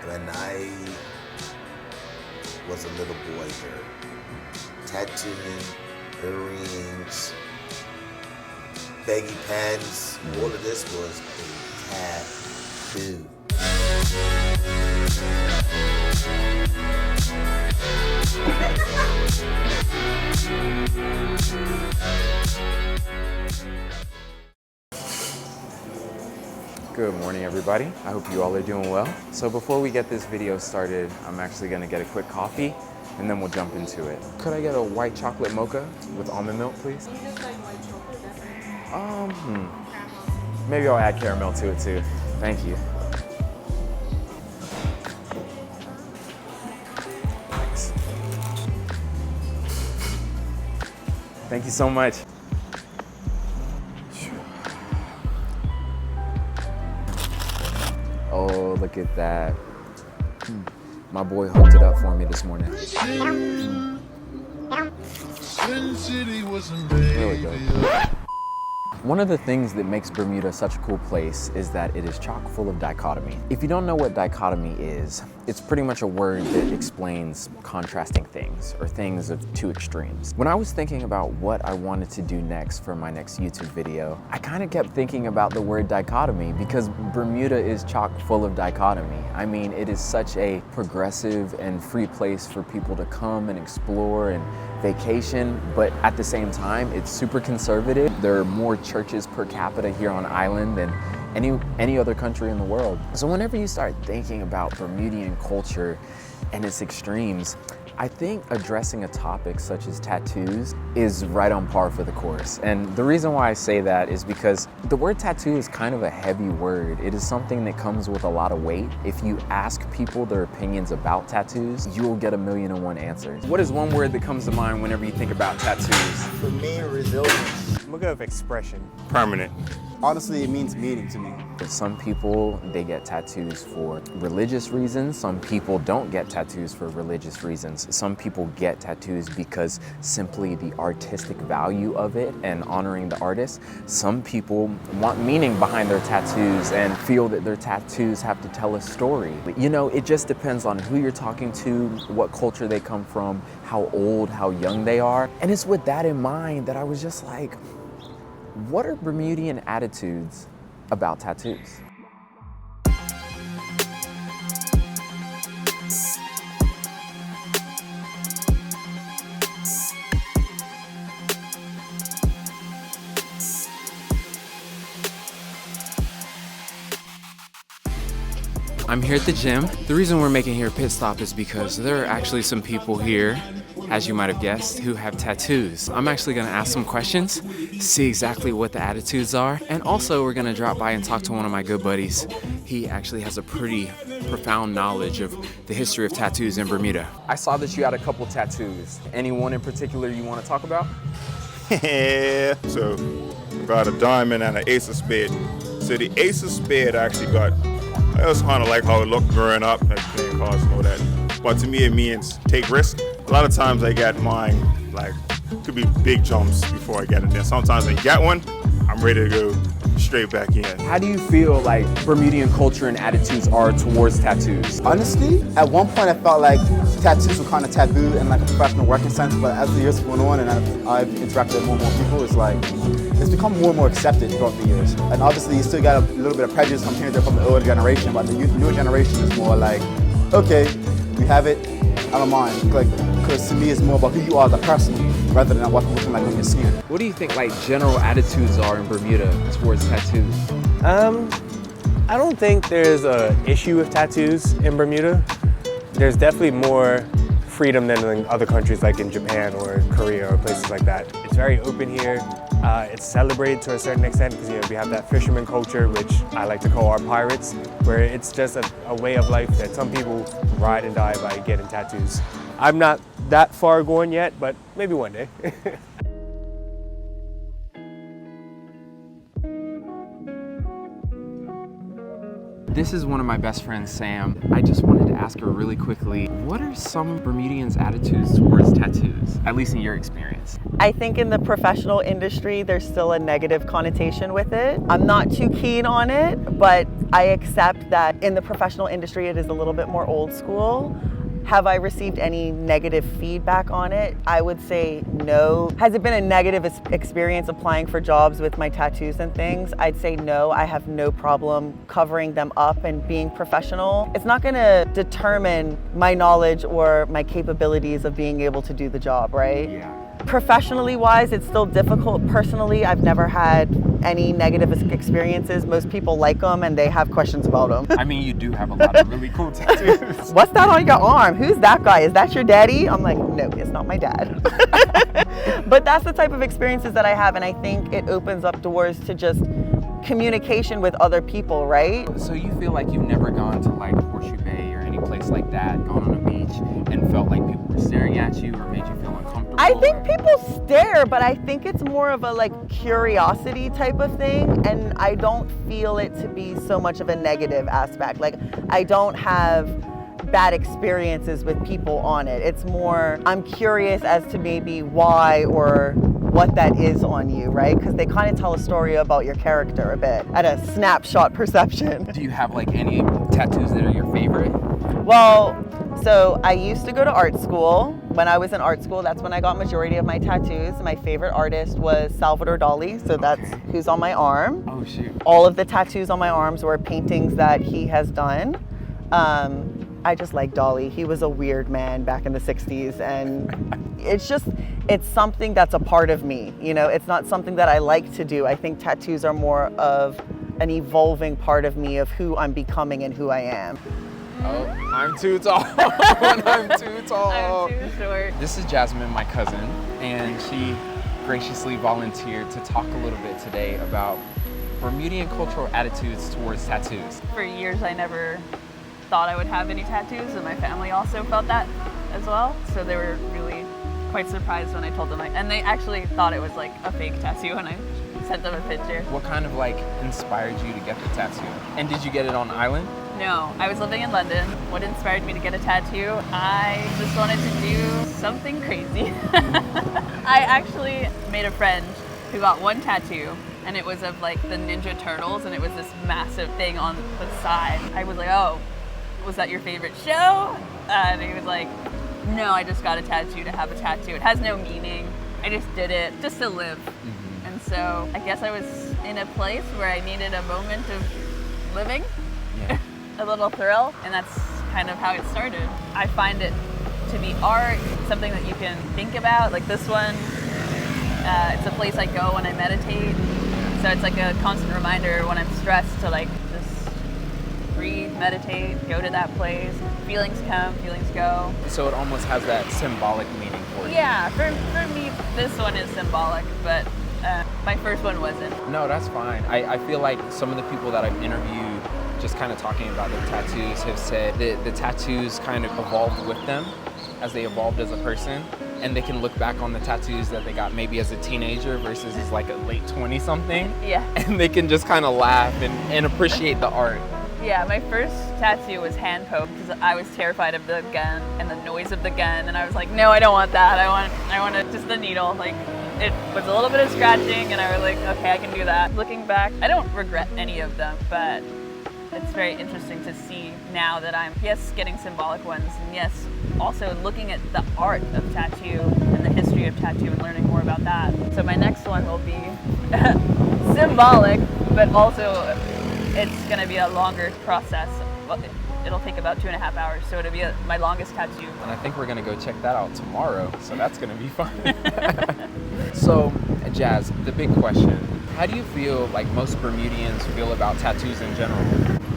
when I was a little boy here. Tattooing, earrings, baggy pants, all of this was a tattoo. Good morning, everybody. I hope you all are doing well. So before we get this video started, I'm actually gonna get a quick coffee and then we'll jump into it. Could I get a white chocolate mocha with almond milk, please? You just like white chocolate, definitely. Maybe I'll add caramel to it too. Thank you. Thanks. Thank you so much. Oh, look at that. My boy hooked it up for me this morning. There we go. One of the things that makes Bermuda such a cool place is that it is chock full of dichotomy. If you don't know what dichotomy is, it's pretty much a word that explains contrasting things or things of two extremes. When I was thinking about what I wanted to do next for my next YouTube video, I kind of kept thinking about the word dichotomy because Bermuda is chock full of dichotomy. I mean, it is such a progressive and free place for people to come and explore and vacation, but at the same time, it's super conservative. There are more churches per capita here on island than any other country in the world. So whenever you start thinking about Bermudian culture and its extremes, I think addressing a topic such as tattoos is right on par for the course. And the reason why I say that is because the word tattoo is kind of a heavy word. It is something that comes with a lot of weight. If you ask people their opinions about tattoos, you will get 1,000,001 answers. What is one word that comes to mind whenever you think about tattoos? For me, resilience. Look at expression. Permanent. Honestly, it means meaning to me. Some people, they get tattoos for religious reasons. Some people don't get tattoos for religious reasons. Some people get tattoos because simply the artistic value of it and honoring the artist. Some people want meaning behind their tattoos and feel that their tattoos have to tell a story. You know, it just depends on who you're talking to, what culture they come from, how old, how young they are. And it's with that in mind that I was just like, what are Bermudian attitudes about tattoos? I'm here at the gym. The reason we're making here a pit stop is because there are actually some people here, as you might have guessed, who have tattoos. I'm actually gonna ask some questions, see exactly what the attitudes are, and also we're gonna drop by and talk to one of my good buddies. He actually has a pretty profound knowledge of the history of tattoos in Bermuda. I saw that you had a couple tattoos. Any one in particular you wanna talk about? Yeah. So, got a diamond and an ace of spade. So the ace of spade I actually got, I was kind of like how it looked growing up, like playing cards and all that. But to me, it means take risk. A lot of times I get mine, like, could be big jumps before I get in there. Sometimes I get one, I'm ready to go straight back in. How do you feel like Bermudian culture and attitudes are towards tattoos? Honestly, at one point I felt like tattoos were kind of taboo in like a professional working sense, but as the years have gone on and I've interacted with more and more people, it's like, it's become more and more accepted throughout the years. And obviously you still got a little bit of prejudice from here and there from the older generation, but the newer generation is more like, okay, we have it, I don't mind. Like, because to me it's more about who you are as a person rather than what you're looking like on your skin. What do you think like general attitudes are in Bermuda towards tattoos? I don't think there's an issue with tattoos in Bermuda. There's definitely more freedom than in other countries like in Japan or Korea or places like that. It's very open here. It's celebrated to a certain extent because we have that fisherman culture, which I like to call our pirates, where it's just a way of life that some people ride and die by getting tattoos. I'm not that far gone yet, but maybe one day. This is one of my best friends, Sam. I just wanted to ask her really quickly, what are some Bermudians' attitudes towards tattoos, at least in your experience? I think in the professional industry, there's still a negative connotation with it. I'm not too keen on it, but I accept that in the professional industry it is a little bit more old school. Have I received any negative feedback on it? I would say no. Has it been a negative experience applying for jobs with my tattoos and things? I'd say no. I have no problem covering them up and being professional. It's not gonna determine my knowledge or my capabilities of being able to do the job, right? Yeah. Professionally wise, it's still difficult. Personally, I've never had any negative experiences. Most people like them and they have questions about them. I mean, you do have a lot of really cool tattoos. What's that on your arm? Who's that guy? Is that your daddy? I'm like, no, it's not my dad. But that's the type of experiences that I have, and I think it opens up doors to just communication with other people, right? So you feel like you've never gone to like Horseshoe Bay or any place like that, gone on a beach and felt like people were staring at you or made you feel uncomfortable? I think people stare, but I think it's more of a like curiosity type of thing, and I don't feel it to be so much of a negative aspect. Like, I don't have bad experiences with people on it. It's more, I'm curious as to maybe why or what that is on you, right? Because they kind of tell a story about your character a bit at a snapshot perception. Do you have like any tattoos that are your favorite? Well, so I used to go to art school. When I was in art school, that's when I got majority of my tattoos. My favorite artist was Salvador Dali, so that's who's on my arm. Oh shoot. All of the tattoos on my arms were paintings that he has done. I just like Dali. He was a weird man back in the 60s, and it's something that's a part of me. You know, it's not something that I like to do. I think tattoos are more of an evolving part of me of who I'm becoming and who I am. Oh, I'm too tall. I'm too tall. I'm too short. This is Jasmine, my cousin, and she graciously volunteered to talk a little bit today about Bermudian cultural attitudes towards tattoos. For years, I never thought I would have any tattoos, and my family also felt that as well. So they were really quite surprised when I told them. And they actually thought it was like a fake tattoo when I sent them a picture. What kind of like inspired you to get the tattoo? And did you get it on island? No, I was living in London. What inspired me to get a tattoo? I just wanted to do something crazy. I actually made a friend who got one tattoo, and it was of like the Ninja Turtles, and it was this massive thing on the side. I was like, oh, was that your favorite show? And he was like, no, I just got a tattoo to have a tattoo. It has no meaning. I just did it just to live. And so I guess I was in a place where I needed a moment of living, a little thrill, and that's kind of how it started. I find it to be art, something that you can think about. Like this one, it's a place I go when I meditate. So it's like a constant reminder when I'm stressed to like just breathe, meditate, go to that place. Feelings come, feelings go. So it almost has that symbolic meaning for you. Yeah, for me, this one is symbolic, but my first one wasn't. No, that's fine. I feel like some of the people that I've interviewed just kind of talking about their tattoos have said that the tattoos kind of evolved with them as they evolved as a person, and they can look back on the tattoos that they got maybe as a teenager versus as like a late 20-something. Yeah. And they can just kind of laugh and appreciate the art. Yeah, my first tattoo was hand poke because I was terrified of the gun and the noise of the gun, and I was like, no, I don't want that. I want just the needle. Like, it was a little bit of scratching, and I was like, okay, I can do that. Looking back, I don't regret any of them, but it's very interesting to see now that I'm, yes, getting symbolic ones, and yes, also looking at the art of tattoo and the history of tattoo and learning more about that. So my next one will be symbolic, but also it's going to be a longer process. Well, it'll take about 2.5 hours, so it'll be my longest tattoo. And I think we're gonna go check that out tomorrow, so that's gonna be fun. So, Jazz, the big question, how do you feel like most Bermudians feel about tattoos in general?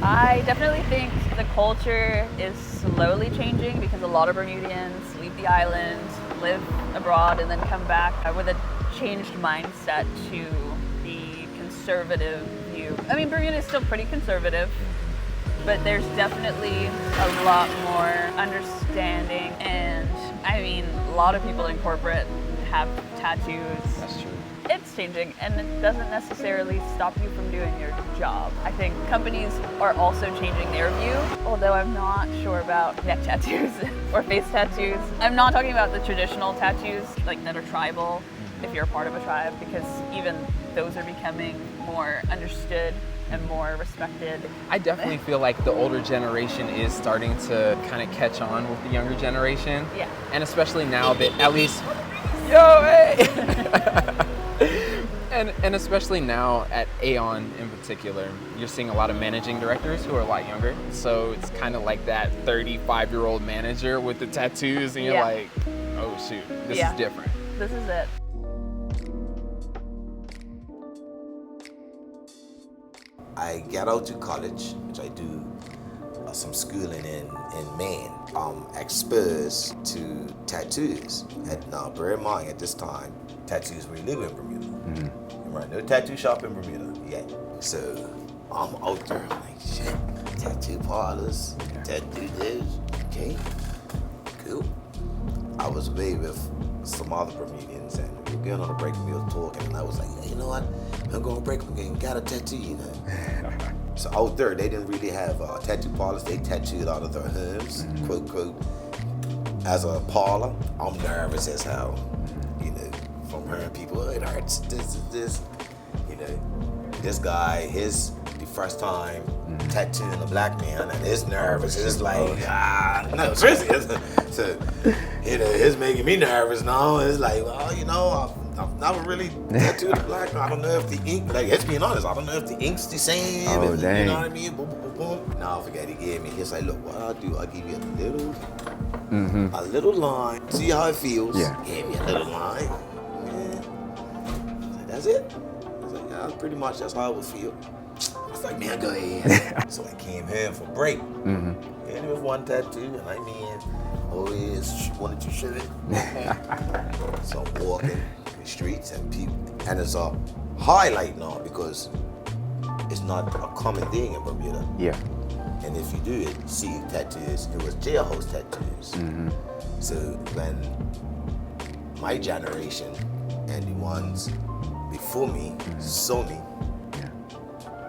I definitely think the culture is slowly changing because a lot of Bermudians leave the island, live abroad, and then come back with a changed mindset to the conservative view. I mean, Bermuda is still pretty conservative, but there's definitely a lot more understanding, and I mean, a lot of people in corporate have tattoos. That's true. It's changing, and it doesn't necessarily stop you from doing your job. I think companies are also changing their view, although I'm not sure about neck tattoos or face tattoos. I'm not talking about the traditional tattoos, like that are tribal, if you're a part of a tribe, because even those are becoming more understood am more respected. I definitely feel like the older generation is starting to kind of catch on with the younger generation. Yeah. And especially now that at least, yo, hey! And especially now at Aon in particular, you're seeing a lot of managing directors who are a lot younger. So it's kind of like that 35-year-old manager with the tattoos, and you're like, oh shoot, this is different. This is it. I got out to college, which I do some schooling in Maine. I'm exposed to tattoos. And now, bear in mind, at this time, tattoos were illegal in Bermuda. Right, no tattoo shop in Bermuda yet. So I'm out there, I'm like, shit, tattoo parlors, tattoo this, okay, cool. I was away with some other Bermudians, and we were getting on a break and we were talking, and I was like, hey, you know what, I'm going to break again, got a tattoo, you know. So out there, they didn't really have tattoo parlors. They tattooed out of their homes, quote, quote. As a parlor, I'm nervous as hell, you know, from hearing people, oh, it hurts, this. You know, this guy, the first time tattooing a black man, and his nervous. It's like, no, seriously. So, you know, it's making me nervous now. It's like, well, you know, I've never really tattooed a black man. I don't know if the ink, like, let's be honest, I don't know if the ink's the same. Oh, and, dang. You know what I mean? Boom, boom, boom, boom. Now I forget he gave me. He's like, look, what I'll do, I'll give you a little line. See how it feels. Yeah. Give me a little line. Yeah. I was like, that's it? I was like, yeah, pretty much that's how I would feel. I was like, man, go ahead. So I came here for break. And it was one tattoo, and I mean, always wanted to show it. So I'm walking in the streets, and people, and it's a highlight now because it's not a common thing in Bermuda. Yeah. And if you do it, see tattoos, it was jailhouse tattoos. So when my generation and the ones before me saw me,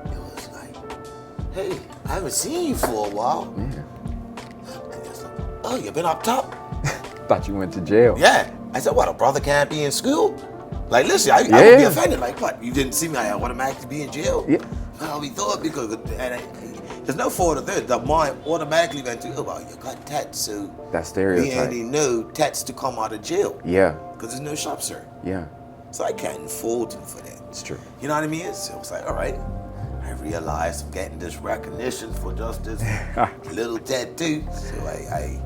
it was like, hey, I haven't seen you for a while. And it's like, oh, you been up top? Thought you went to jail. Yeah. I said, what, a brother can't be in school? Like, listen, I would be offended. Like, what, you didn't see me, I automatically be in jail? Yeah. Well, we thought because, there's no fault of that. The mind automatically went to, oh, well, you got tats, so That we stereotype. ain't know tats to come out of jail. Yeah. Because there's no shop, sir. Yeah. So I can't fault him for that. It's true. You know what I mean? So I was like, all right. I realized I'm getting this recognition for just this little tattoo. So I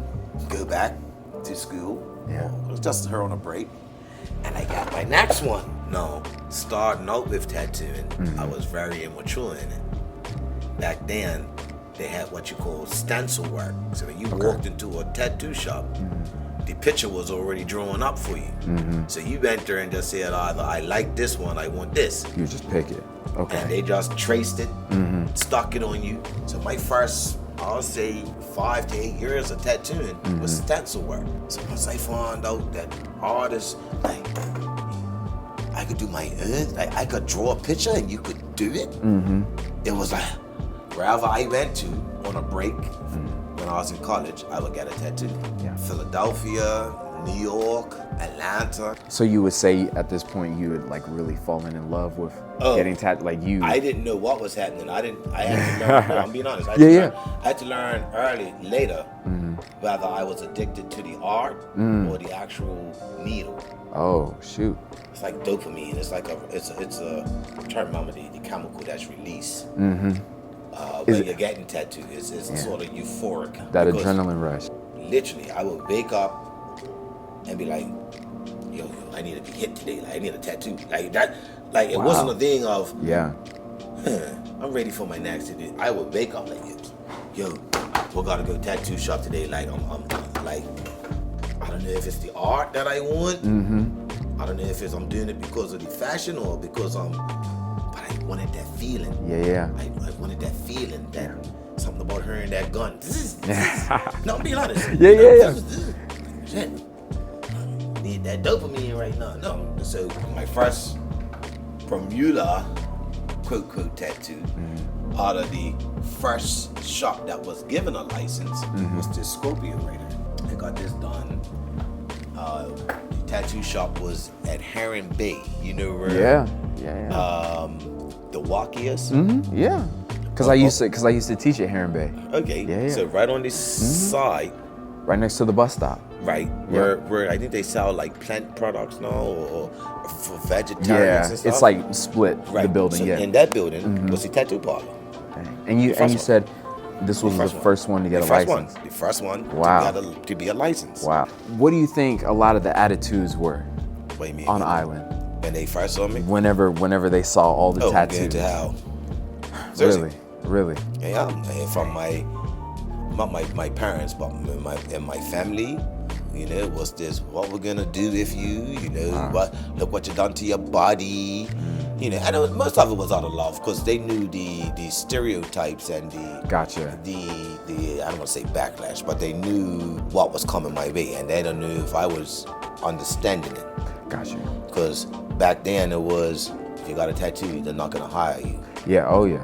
go back to school. Yeah. It was just her on a break. And I got my next one. No, starting out with tattooing, I was very immature in it. Back then, they had what you call stencil work. So when you walked into a tattoo shop, the picture was already drawn up for you. So you went there and just said, either I like this one, I want this. You just pick it. Okay. And they just traced it, stuck it on you. So my first, I'll say 5 to 8 years of tattooing was stencil work. So once I found out that artists, like, I could do my own, like I could draw a picture and you could do it. It was like, wherever I went to on a break, when I was in college, I would get a tattoo. Yeah. Philadelphia, New York, Atlanta. So you would say at this point you had like really fallen in love with getting tattooed, like you. I didn't know what was happening. I had to learn. No, I'm being honest. I had to learn later, whether I was addicted to the art or the actual needle. Oh shoot. It's like dopamine. It's like it's a I'm trying to remember the chemical that's released. When you're getting tattooed, it's sort of euphoric. That because adrenaline rush. literally, I would wake up and be like, yo, I need to be hit today. Like, I need a tattoo. Like that. Like it wasn't a thing of, I'm ready for my next tattoo. I would wake up like, yo, we gotta go tattoo shop today. Like I'm like, I don't know if it's the art that I want. I don't know if I'm doing it because of the fashion or because but I wanted that feeling. I wanted that feeling, that something about hearing that gun. No, I'm being honest. Shit. Need that dopamine right now. No. So my first Bermuda quote quote tattoo out of the first shop that was given a license was this Scorpio Raider. I got this done. The tattoo shop was at Heron Bay. You know where? the walkiest. Yeah. Because I used to teach at Heron Bay. Okay. Yeah. So right on this side, Right next to the bus stop. right, Yeah. where I think they sell like plant products now or for vegetarians and stuff. It's like split right. the building. So Yeah. in that building was the tattoo parlor. And you first one. said this was the first one to get a license. The first one Wow. to be a license. Wow. What do you think a lot of the attitudes were What do you mean? on Island When they first saw me? whenever they saw all the Oh, tattoos? going to hell. Seriously. Really? Yeah, and from my parents, but my family, you know, was this what we're gonna do if you know, look what you done to your body, you know, and most of it was out of love because they knew the stereotypes and the Gotcha. I don't want to say backlash, but they knew what was coming my way, and they don't know if I was understanding it. Gotcha. Because back then it was, if you got a tattoo, they're not gonna hire you. Yeah. Oh yeah.